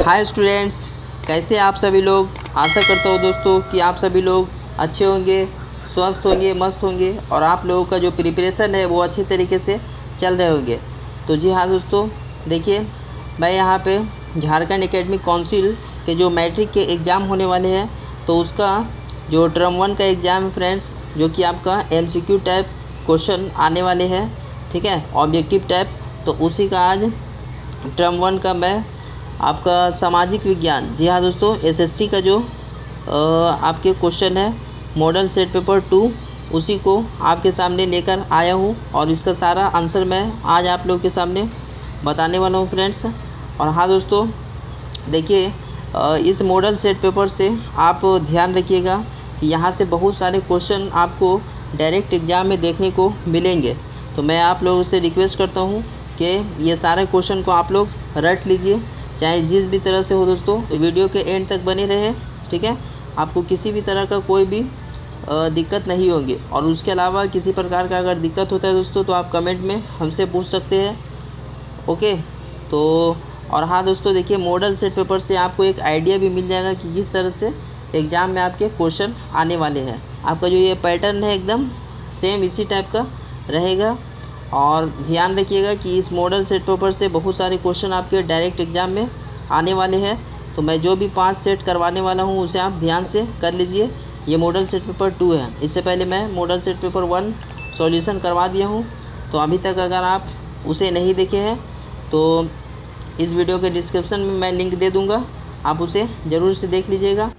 Hi students, कैसे आप सभी लोग। आशा करता हूँ दोस्तों कि आप सभी लोग अच्छे होंगे, स्वस्थ होंगे, मस्त होंगे और आप लोगों का जो प्रिपरेशन है वो अच्छे तरीके से चल रहे होंगे। तो जी हाँ दोस्तों, देखिए मैं यहाँ पे झारखंड एकेडमिक काउंसिल के जो मैट्रिक के एग्ज़ाम होने वाले हैं तो उसका जो टर्म 1 का एग्ज़ाम है फ्रेंड्स, जो कि आपका MCQ टाइप क्वेश्चन आने वाले हैं, ठीक है, ऑब्जेक्टिव टाइप। तो उसी का आज टर्म 1 का मैं आपका सामाजिक विज्ञान, जी हाँ दोस्तों, SST का जो आपके क्वेश्चन है मॉडल सेट पेपर 2, उसी को आपके सामने लेकर आया हूँ और इसका सारा आंसर मैं आज आप लोगों के सामने बताने वाला हूँ फ्रेंड्स। और हाँ दोस्तों, देखिए इस मॉडल सेट पेपर से आप ध्यान रखिएगा कि यहाँ से बहुत सारे क्वेश्चन आपको डायरेक्ट एग्ज़ाम में देखने को मिलेंगे। तो मैं आप लोगों से रिक्वेस्ट करता हूँ कि ये सारे क्वेश्चन को आप लोग रट लीजिए, चाहे जिस भी तरह से हो दोस्तों। वीडियो के एंड तक बने रहे, ठीक है, आपको किसी भी तरह का कोई भी दिक्कत नहीं होगी। और उसके अलावा किसी प्रकार का अगर दिक्कत होता है दोस्तों तो आप कमेंट में हमसे पूछ सकते हैं, ओके। तो और हाँ दोस्तों, देखिए मॉडल सेट पेपर से आपको एक आइडिया भी मिल जाएगा कि किस तरह से एग्ज़ाम में आपके क्वेश्चन आने वाले हैं। आपका जो ये पैटर्न है एकदम सेम इसी टाइप का रहेगा। और ध्यान रखिएगा कि इस मॉडल सेट पेपर से बहुत सारे क्वेश्चन आपके डायरेक्ट एग्ज़ाम में आने वाले हैं। तो मैं जो भी 5 सेट करवाने वाला हूँ उसे आप ध्यान से कर लीजिए। ये मॉडल सेट पेपर 2 है, इससे पहले मैं मॉडल सेट पेपर 1 सॉल्यूशन करवा दिया हूँ। तो अभी तक अगर आप उसे नहीं देखे हैं तो इस वीडियो के डिस्क्रिप्शन में मैं लिंक दे दूँगा, आप उसे ज़रूर से देख लीजिएगा।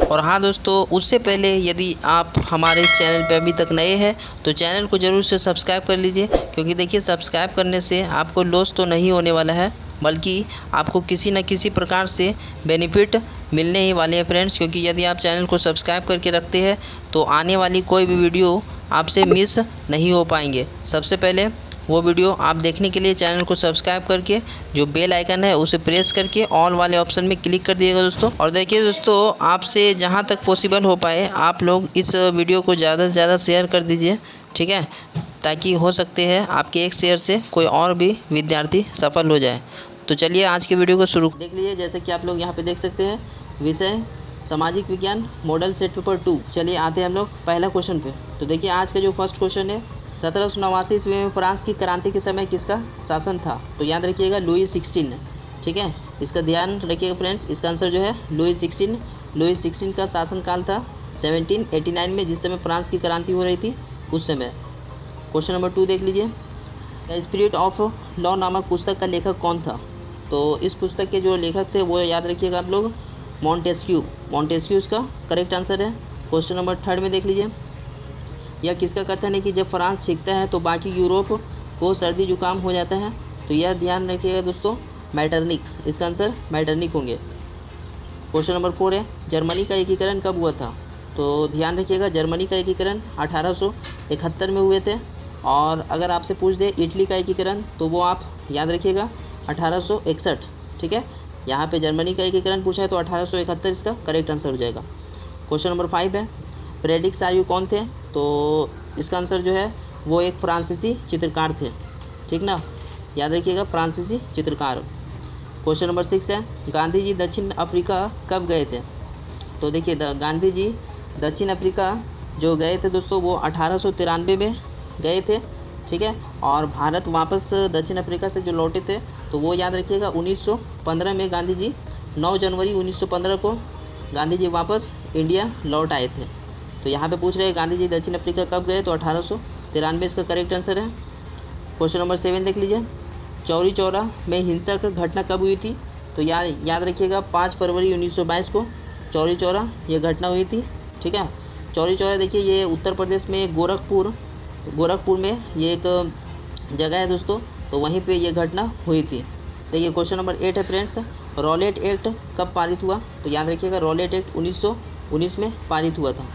और हाँ दोस्तों, उससे पहले यदि आप हमारे इस चैनल पर अभी तक नए हैं तो चैनल को ज़रूर से सब्सक्राइब कर लीजिए, क्योंकि देखिए सब्सक्राइब करने से आपको लॉस तो नहीं होने वाला है, बल्कि आपको किसी न किसी प्रकार से बेनिफिट मिलने ही वाले हैं फ्रेंड्स। क्योंकि यदि आप चैनल को सब्सक्राइब करके रखते हैं तो आने वाली कोई भी वीडियो आपसे मिस नहीं हो पाएंगे। सबसे पहले वो वीडियो आप देखने के लिए चैनल को सब्सक्राइब करके जो बेल आइकन है उसे प्रेस करके ऑल वाले ऑप्शन में क्लिक कर दिएगा दोस्तों। और देखिए दोस्तों, आपसे जहां तक पॉसिबल हो पाए आप लोग इस वीडियो को ज़्यादा से ज़्यादा शेयर कर दीजिए, ठीक है, ताकि हो सकते हैं आपके एक शेयर से कोई और भी विद्यार्थी सफल हो जाए। तो चलिए आज के वीडियो को शुरू देख लीजिए। जैसे कि आप लोग यहाँ पे देख सकते हैं, विषय सामाजिक विज्ञान मॉडल सेट पेपर 2। चलिए आते हैं हम लोग पहला क्वेश्चन पे। तो देखिए आज का जो फर्स्ट क्वेश्चन है, 1789 ईस्वी में फ्रांस की क्रांति के समय किसका शासन था? तो याद रखिएगा लुई 16, ठीक है, इसका ध्यान रखिएगा फ्रेंड्स। इसका आंसर जो है लुई 16 का शासनकाल था 1789 में, जिस समय फ्रांस की क्रांति हो रही थी उस समय। क्वेश्चन नंबर 2 देख लीजिए। द स्पिरिट ऑफ लॉ नामक पुस्तक का लेखक कौन था? तो इस पुस्तक के जो लेखक थे वो याद रखिएगा आप लोग, मॉन्टेस्क्यू इसका करेक्ट आंसर है। क्वेश्चन नंबर 3 में देख लीजिए। यह किसका कथन है कि जब फ्रांस छिंकता है तो बाकी यूरोप को सर्दी जुकाम हो जाता है? तो यह ध्यान रखिएगा दोस्तों, मैटरनिक, इसका आंसर मैटरनिक होंगे। क्वेश्चन नंबर 4 है, जर्मनी का एकीकरण कब हुआ था? तो ध्यान रखिएगा, जर्मनी का एकीकरण 1871 में हुए थे। और अगर आपसे पूछ दे इटली का एकीकरण तो वो आप याद रखिएगा 1861, ठीक है। यहाँ पे जर्मनी का एकीकरण पूछा है तो 1871 इसका करेक्ट आंसर हो जाएगा। क्वेश्चन नंबर 5 है, फ्रेडरिक आर्य कौन थे? तो इसका आंसर जो है वो एक फ्रांसीसी चित्रकार थे, ठीक ना, याद रखिएगा फ्रांसीसी चित्रकार। क्वेश्चन नंबर 6 है, गांधी जी दक्षिण अफ्रीका कब गए थे? तो देखिए गांधी जी दक्षिण अफ्रीका जो गए थे दोस्तों वो 1893 में गए थे, ठीक है। और भारत वापस दक्षिण अफ्रीका से जो लौटे थे तो वो याद रखिएगा 1915 में गांधी जी 9 जनवरी 1915 को गांधी जी वापस इंडिया लौट आए थे। तो यहाँ पे पूछ रहे हैं गांधी जी दक्षिण अफ्रीका कब गए? तो 1893 इसका करेक्ट आंसर है। क्वेश्चन नंबर 7 देख लीजिए। चौरी चौरा में हिंसक घटना कब हुई थी? तो याद रखिएगा 5 फरवरी 1922 को चौरी चौरा ये घटना हुई थी, ठीक है। चौरी चौरा देखिए ये उत्तर प्रदेश में गोरखपुर में ये एक जगह है दोस्तों, तो वहीं पे ये घटना हुई थी। देखिए क्वेश्चन नंबर 8 है फ्रेंड्स, रॉलेट एक्ट कब पारित हुआ? तो याद रखिएगा रॉलेट एक्ट 1919 में पारित हुआ था।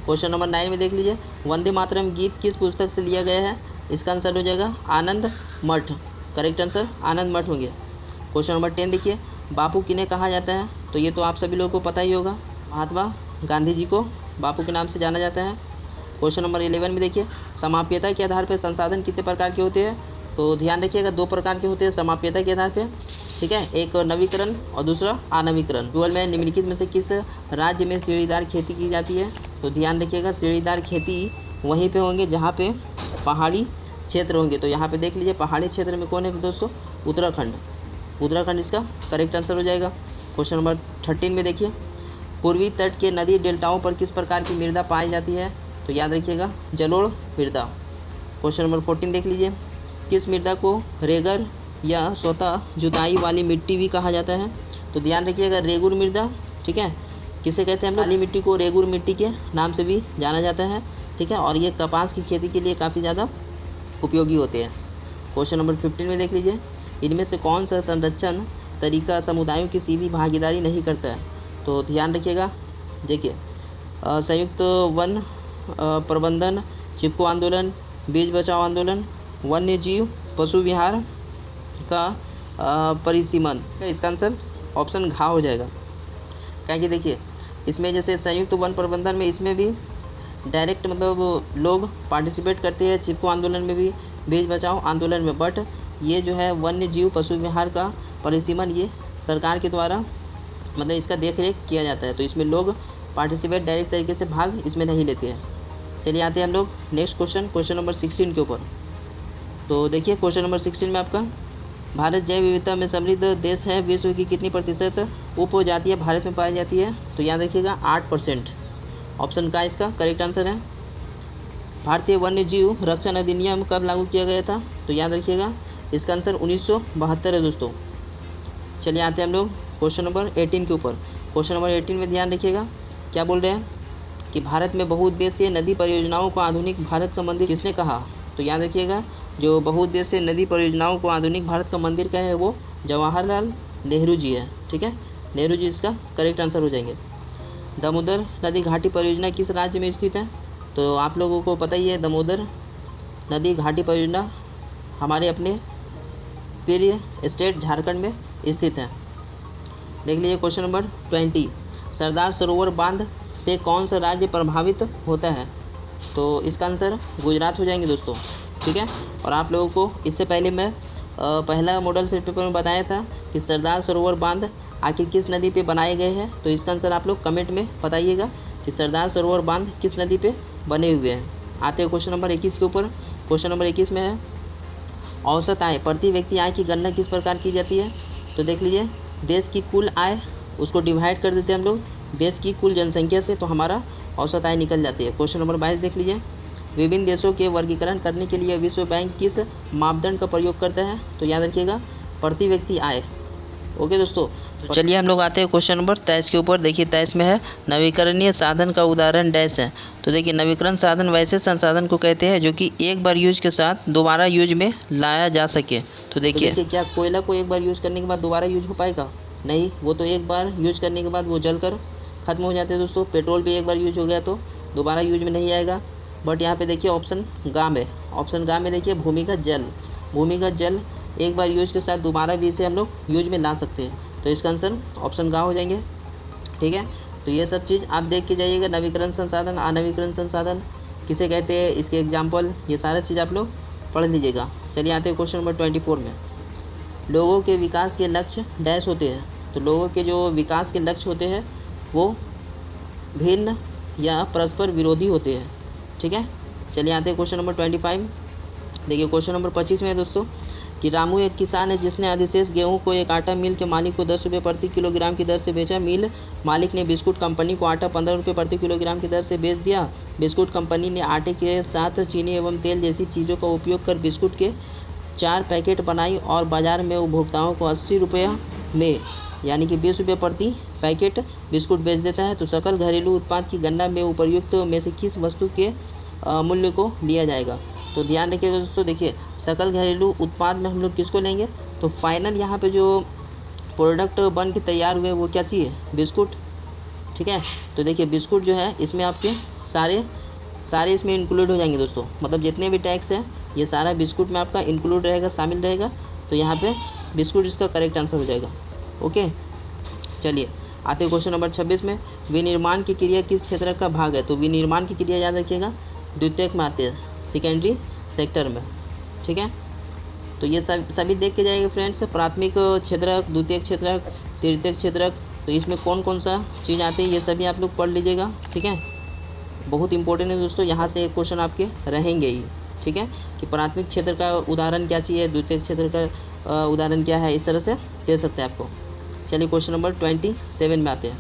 क्वेश्चन नंबर 9 में देख लीजिए, वंदे मातरम गीत किस पुस्तक से लिया गया है? इसका आंसर हो जाएगा आनंद मठ, करेक्ट आंसर आनंद मठ होंगे। क्वेश्चन नंबर 10 देखिए, बापू किन्हें कहा जाता है? तो ये तो आप सभी लोगों को पता ही होगा, महात्मा गांधी जी को बापू के नाम से जाना जाता है। क्वेश्चन नंबर 11 में देखिए, समाप्यता के आधार पर संसाधन कितने प्रकार के होते हैं? तो ध्यान रखिएगा 2 प्रकार के होते हैं समाप्यता के आधार पे। ठीक है, एक नवीकरण और दूसरा अनवीकरण। डुअल में निम्नलिखित में से किस राज्य में सीढ़ीदार खेती की जाती है? तो ध्यान रखिएगा, सीढ़ीदार खेती वहीं पे होंगे जहाँ पे पहाड़ी क्षेत्र होंगे। तो यहाँ पे देख लीजिए पहाड़ी क्षेत्र में कौन है दोस्तों? उत्तराखंड। उत्तराखंड इसका करेक्ट आंसर हो जाएगा। क्वेश्चन नंबर 13 में देखिए, पूर्वी तट के नदी डेल्टाओं पर किस प्रकार की मृदा पाई जाती है? तो याद रखिएगा, जलोढ़ मृदा। क्वेश्चन नंबर 14 देख लीजिए, किस मृदा को रेगर या स्वतः जुताई वाली मिट्टी भी कहा जाता है? तो ध्यान रखिएगा, रेगुर मृदा, ठीक है, किसे कहते हैं हम लोग? काली मिट्टी को रेगुर मिट्टी के नाम से भी जाना जाता है, ठीक है, और ये कपास की खेती के लिए काफ़ी ज़्यादा उपयोगी होते हैं। क्वेश्चन नंबर 15 में देख लीजिए, इनमें से कौन सा संरक्षण तरीका समुदायों की सीधी भागीदारी नहीं करता है? तो ध्यान रखिएगा, देखिए संयुक्त वन प्रबंधन, चिपको आंदोलन, बीज बचाओ आंदोलन, वन्य जीव पशु विहार का परिसीमन। इसका आंसर ऑप्शन घ हो जाएगा। क्या कि देखिए इसमें जैसे संयुक्त वन प्रबंधन में इसमें भी डायरेक्ट मतलब लोग पार्टिसिपेट करते हैं, चिपको आंदोलन में भी, बीज बचाओ आंदोलन में, बट ये जो है वन्य जीव पशु विहार का परिसीमन ये सरकार के द्वारा मतलब इसका देख रेख किया जाता है। तो इसमें लोग पार्टिसिपेट डायरेक्ट तरीके से भाग इसमें नहीं लेते हैं। चलिए आते हैं हम लोग नेक्स्ट क्वेश्चन नंबर 16 के ऊपर। तो देखिए क्वेश्चन नंबर 16 में आपका, भारत जैव विविधता में समृद्ध देश है, विश्व की कितनी प्रतिशत उपजातियाँ भारत में पाई जाती है? तो याद रखिएगा 8%। ऑप्शन का इसका करेक्ट आंसर है। भारतीय वन्य जीव रक्षण अधिनियम कब लागू किया गया था? तो याद रखिएगा इसका आंसर 1972 है दोस्तों। चलिए आते हैं हम लोग क्वेश्चन नंबर 18 के ऊपर। क्वेश्चन नंबर 18 में ध्यान रखिएगा, क्या बोल रहे हैं कि भारत में बहुउद्देशीय नदी परियोजनाओं को आधुनिक भारत का मंदिर किसने कहा? तो याद रखिएगा, जो बहुउद्देशीय नदी परियोजनाओं को आधुनिक भारत का मंदिर का है वो जवाहरलाल नेहरू जी है, ठीक है, नेहरू जी इसका करेक्ट आंसर हो जाएंगे। दामोदर नदी घाटी परियोजना किस राज्य में स्थित है? तो आप लोगों को पता ही है, दामोदर नदी घाटी परियोजना हमारे अपने प्रिय स्टेट झारखंड में स्थित है। देख लीजिए क्वेश्चन नंबर 20, सरदार सरोवर बांध से कौन सा राज्य प्रभावित होता है? तो इसका आंसर गुजरात हो जाएंगे दोस्तों, ठीक है। और आप लोगों को इससे पहले मैं पहला मॉडल सेट पेपर में बताया था कि सरदार सरोवर बांध आखिर किस नदी पे बनाए गए हैं। तो इसका आंसर आप लोग कमेंट में बताइएगा कि सरदार सरोवर बांध किस नदी पे बने हुए हैं। आते हैं क्वेश्चन नंबर 21 के ऊपर। क्वेश्चन नंबर 21 में है, औसत आय प्रति व्यक्ति आय की गणना किस प्रकार की जाती है? तो देख लीजिए, देश की कुल आय उसको डिवाइड कर देते हैं हम लोग देश की कुल जनसंख्या से, तो हमारा औसत आय निकल जाती है। क्वेश्चन नंबर 22 देख लीजिए, विभिन्न देशों के वर्गीकरण करने के लिए विश्व बैंक किस मापदंड का प्रयोग करता है? तो याद रखिएगा प्रति व्यक्ति आय। ओके दोस्तों, तो चलिए हम लोग आते हैं क्वेश्चन नंबर 23 के ऊपर। देखिए 23 में है, नवीकरणीय साधन का उदाहरण डैश है। तो देखिए नवीकरण साधन वैसे संसाधन को कहते हैं जो कि एक बार यूज के साथ दोबारा यूज में लाया जा सके। तो देखिए क्या कोयला को एक बार यूज करने के बाद दोबारा यूज हो पाएगा? नहीं, वो तो एक बार यूज करने के बाद वो जलकर ख़त्म हो जाते हैं दोस्तों। पेट्रोल भी एक बार यूज हो गया तो दोबारा यूज में नहीं आएगा। बट यहाँ पे देखिए ऑप्शन गा में, ऑप्शन गा में देखिए भूमिगत जल, भूमिगत जल एक बार यूज के साथ दोबारा भी इसे हम लोग यूज में ला सकते हैं। तो इसका आंसर ऑप्शन गा हो जाएंगे, ठीक है। तो ये सब चीज़ आप देख के जाइएगा, नवीकरण संसाधन, अनवीकरण संसाधन किसे कहते हैं, इसके एग्जाम्पल, ये सारा चीज़ आप लोग पढ़ लीजिएगा। चलिए आते हैं क्वेश्चन नंबर 24 में, लोगों के विकास के लक्ष्य डैश होते हैं। तो लोगों के जो विकास के लक्ष्य होते हैं वो भिन्न या परस्पर विरोधी होते हैं, ठीक है। चलिए आते हैं क्वेश्चन नंबर 25। देखिए क्वेश्चन नंबर 25 में है दोस्तों कि रामू एक किसान है जिसने अधिशेष गेहूं को एक आटा मिल के मालिक को 10 रुपये प्रति किलोग्राम की दर से बेचा। मिल मालिक ने बिस्कुट कंपनी को आटा 15 रुपये प्रति किलोग्राम की दर से बेच दिया। बिस्कुट कंपनी ने आटे के साथ चीनी एवं तेल जैसी चीज़ों का उपयोग कर बिस्कुट के 4 पैकेट बनाई और बाज़ार में उपभोक्ताओं को 80 रुपये में यानी कि 20 रुपये प्रति पैकेट बिस्कुट बेच देता है। तो सकल घरेलू उत्पाद की गणना में उपर्युक्त में से किस वस्तु के मूल्य को लिया जाएगा? तो ध्यान रखिएगा दोस्तों, देखिए सकल घरेलू उत्पाद में हम लोग किसको लेंगे? तो फाइनल यहाँ पे जो प्रोडक्ट बन के तैयार हुए वो क्या चाहिए? बिस्कुट, ठीक है। तो देखिए बिस्कुट जो है इसमें आपके सारे इसमें इंक्लूड हो जाएंगे दोस्तों, मतलब जितने भी टैक्स हैं ये सारा बिस्कुट में आपका इंक्लूड रहेगा, शामिल रहेगा। तो यहाँ पे बिस्कुट इसका करेक्ट आंसर हो जाएगा। ओके, चलिए आते क्वेश्चन नंबर 26 में, विनिर्माण की क्रिया किस क्षेत्र का भाग है? तो विनिर्माण की क्रिया याद रखिएगा द्वितीयक में आते हैं, सेकेंडरी सेक्टर में, ठीक है। तो ये सभी देख के जाएंगे फ्रेंड्स, प्राथमिक क्षेत्रक, द्वितीयक क्षेत्रक, तृतीयक क्षेत्रक। तो इसमें कौन कौन सा चीज़ आती है ये सभी आप लोग पढ़ लीजिएगा, ठीक है। बहुत इंपॉर्टेंट है दोस्तों, यहाँ से एक क्वेश्चन आपके रहेंगे ही, ठीक है, कि प्राथमिक क्षेत्र का उदाहरण क्या चाहिए, द्वितीय क्षेत्र का उदाहरण क्या है, इस तरह से दे सकते हैं आपको। चलिए क्वेश्चन नंबर 27 में आते हैं।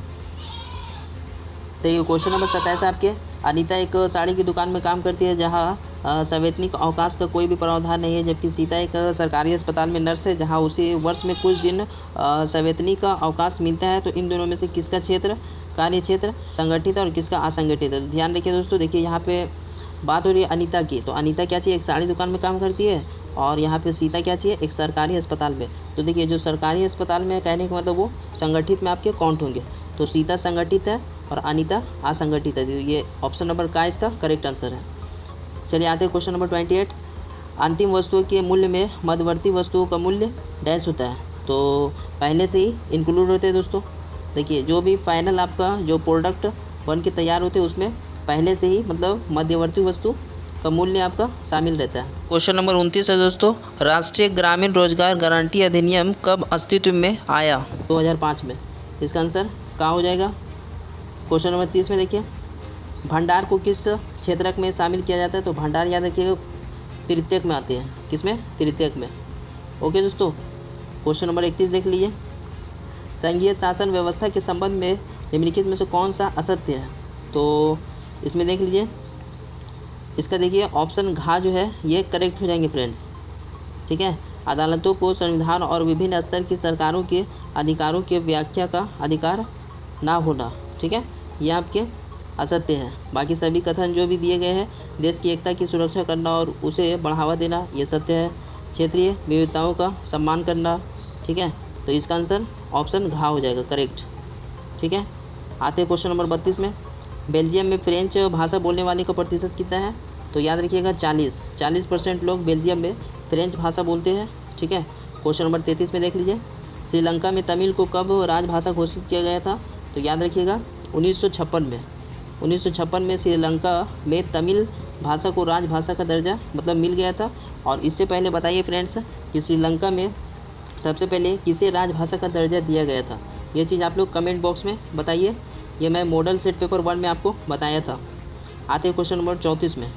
तो ये क्वेश्चन नंबर 27 आपके, अनीता एक साड़ी की दुकान में काम करती है जहाँ सवैतनिक अवकाश का कोई भी प्रावधान नहीं है, जबकि सीता एक सरकारी अस्पताल में नर्स है जहाँ उसे वर्ष में कुछ दिन सवैतनिक अवकाश मिलता है। तो इन दोनों में से किसका क्षेत्र, कार्य क्षेत्र संगठित है और किसका असंगठित है। तो ध्यान रखिए दोस्तों, देखिए यहाँ पे बात हो रही है अनीता की, तो अनीता क्या चाहिए, एक साड़ी दुकान में काम करती है, और यहाँ पे सीता क्या चाहिए, एक सरकारी अस्पताल में। तो देखिए जो सरकारी अस्पताल में कहने का मतलब वो संगठित में आपके काउंट होंगे। तो सीता संगठित है और अनीता असंगठित है। तो ये ऑप्शन नंबर का इसका करेक्ट आंसर है। चलिए आते हैं क्वेश्चन नंबर 28। अंतिम वस्तुओं के मूल्य में मध्यवर्ती वस्तुओं का मूल्य डैश होता है। तो पहले से ही इंक्लूड होते हैं दोस्तों। देखिए जो भी फाइनल आपका जो प्रोडक्ट बन के तैयार होते हैं उसमें पहले से ही मतलब मध्यवर्ती वस्तु का मूल्य आपका शामिल रहता है। क्वेश्चन नंबर 29 है दोस्तों, राष्ट्रीय ग्रामीण रोजगार गारंटी अधिनियम कब अस्तित्व में आया। 2005 में। इसका आंसर क्या हो जाएगा। क्वेश्चन नंबर 30 में देखिए, भंडार को किस क्षेत्रक में शामिल किया जाता है। तो भंडार याद रखिएगा तृतीयक में आते हैं। किस में, तृतीयक में। ओके दोस्तों, क्वेश्चन नंबर 31 देख लीजिए, संघीय शासन व्यवस्था के संबंध में निम्नलिखित में से कौन सा असत्य है। तो इसमें देख लीजिए, इसका देखिए ऑप्शन घ जो है ये करेक्ट हो जाएंगे फ्रेंड्स, ठीक है। अदालतों को संविधान और विभिन्न स्तर की सरकारों के अधिकारों के व्याख्या का अधिकार ना होना, ठीक है, ये आपके असत्य है। बाकी सभी कथन जो भी दिए गए हैं, देश की एकता की सुरक्षा करना और उसे बढ़ावा देना, ये सत्य है। क्षेत्रीय विविधताओं का सम्मान करना, ठीक है। तो इसका आंसर ऑप्शन घ हो जाएगा करेक्ट, ठीक है। आते हैं क्वेश्चन नंबर 32 में, बेल्जियम में फ्रेंच भाषा बोलने वाले का प्रतिशत कितना है। तो याद रखिएगा 40% लोग बेल्जियम में फ्रेंच भाषा बोलते हैं, ठीक है। क्वेश्चन नंबर 33 में देख लीजिए, श्रीलंका में तमिल को कब राजभाषा घोषित किया गया था। तो याद रखिएगा 1956 में। 1956 में श्रीलंका में तमिल भाषा को राजभाषा का दर्जा मतलब मिल गया था। और इससे पहले बताइए फ्रेंड्स कि श्रीलंका में सबसे पहले किसे राजभाषा का दर्जा दिया गया था। ये चीज़ आप लोग कमेंट बॉक्स में बताइए, ये मैं मॉडल सेट पेपर 1 में आपको बताया था। आते हैं क्वेश्चन नंबर 34 में,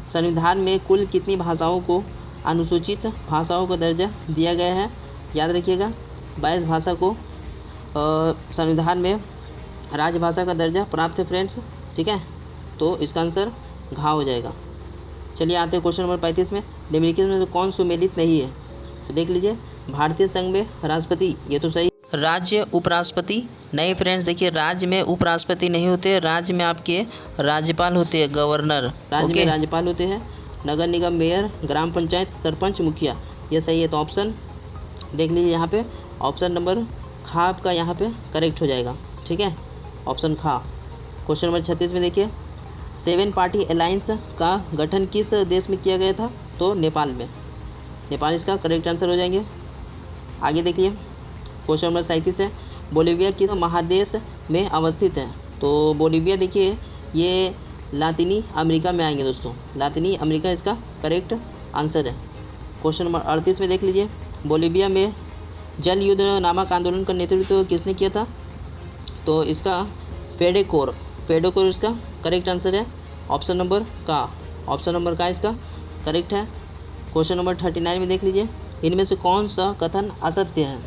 संविधान में कुल कितनी भाषाओं को अनुसूचित भाषाओं का दर्जा दिया गया है। याद रखिएगा 22 भाषा को संविधान में राजभाषा का दर्जा प्राप्त है फ्रेंड्स, ठीक है। तो इसका आंसर घ हो जाएगा। चलिए आते हैं क्वेश्चन नंबर 35 में, निम्नलिखित में से कौन सुमेलित नहीं है। तो देख लीजिए, भारतीय संघ में राष्ट्रपति, ये तो सही। राज्य उपराष्ट्रपति नहीं फ्रेंड्स, देखिए राज्य में उपराष्ट्रपति नहीं होते, राज्य में आपके राज्यपाल होते हैं, गवर्नर। राज्य में राज्यपाल होते हैं। नगर निगम, मेयर, ग्राम पंचायत, सरपंच, मुखिया, ये सही है। तो ऑप्शन देख लीजिए, यहाँ पे ऑप्शन नंबर ख आपका यहाँ पे करेक्ट हो जाएगा, ठीक है, ऑप्शन ख। क्वेश्चन नंबर 36 में देखिए, 7 पार्टी अलायंस का गठन किस देश में किया गया था। तो नेपाल में। नेपाल इसका करेक्ट आंसर हो जाएंगे। आगे देखिए, क्वेश्चन नंबर 37 है, बोलीविया किस महादेश में अवस्थित है। तो बोलीविया देखिए ये लातिनी अमेरिका में आएंगे दोस्तों, लातिनी अमेरिका इसका करेक्ट आंसर है। क्वेश्चन नंबर 38 में देख लीजिए, बोलीविया में जल युद्ध नामक आंदोलन का नेतृत्व किसने किया था। तो इसका पेडेकोर इसका करेक्ट आंसर है। ऑप्शन नंबर का, ऑप्शन नंबर का इसका करेक्ट है। क्वेश्चन नंबर 39 में देख लीजिए, इनमें से कौन सा कथन असत्य है।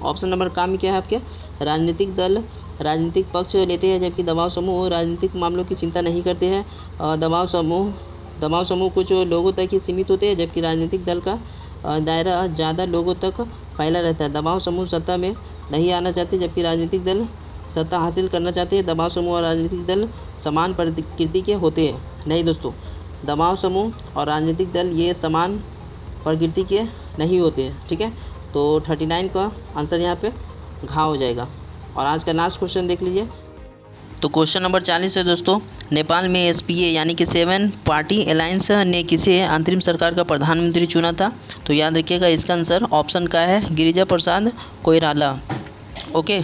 ऑप्शन नंबर का में क्या है आपके, राजनीतिक दल राजनीतिक पक्ष लेते हैं जबकि दबाव समूह राजनीतिक मामलों की चिंता नहीं करते हैं। दबाव समूह कुछ लोगों तक ही सीमित होते हैं जबकि राजनीतिक दल का दायरा ज़्यादा लोगों तक फैला रहता है। दबाव समूह सत्ता में नहीं आना चाहते जबकि राजनीतिक दल सत्ता हासिल करना चाहते हैं। दबाव समूह और राजनीतिक दल समान प्रकृति के होते हैं। नहीं दोस्तों, दबाव समूह और राजनीतिक दल ये समान प्रकृति के नहीं होते हैं, ठीक है। तो 39 का आंसर यहाँ पे घ हो जाएगा। और आज का लास्ट क्वेश्चन देख लीजिए। तो क्वेश्चन नंबर 40 है दोस्तों, नेपाल में SPA यानी कि 7 पार्टी अलायंस ने किसे अंतरिम सरकार का प्रधानमंत्री चुना था। तो याद रखिएगा इसका आंसर ऑप्शन का है गिरिजा प्रसाद कोइराला। ओके,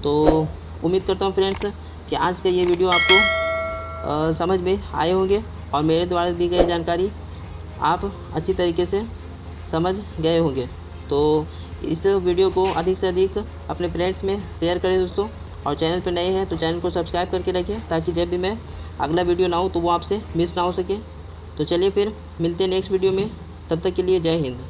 तो उम्मीद करता हूँ फ्रेंड्स कि आज का ये वीडियो आपको समझ में आए होंगे और मेरे द्वारा दी गई जानकारी आप अच्छी तरीके से समझ गए होंगे। तो इस वीडियो को अधिक से अधिक अपने फ्रेंड्स में शेयर करें दोस्तों, और चैनल पर नए हैं तो चैनल को सब्सक्राइब करके रखें, ताकि जब भी मैं अगला वीडियो लाऊँ तो वो आपसे मिस ना हो सके। तो चलिए फिर मिलते हैं नेक्स्ट वीडियो में, तब तक के लिए जय हिंद।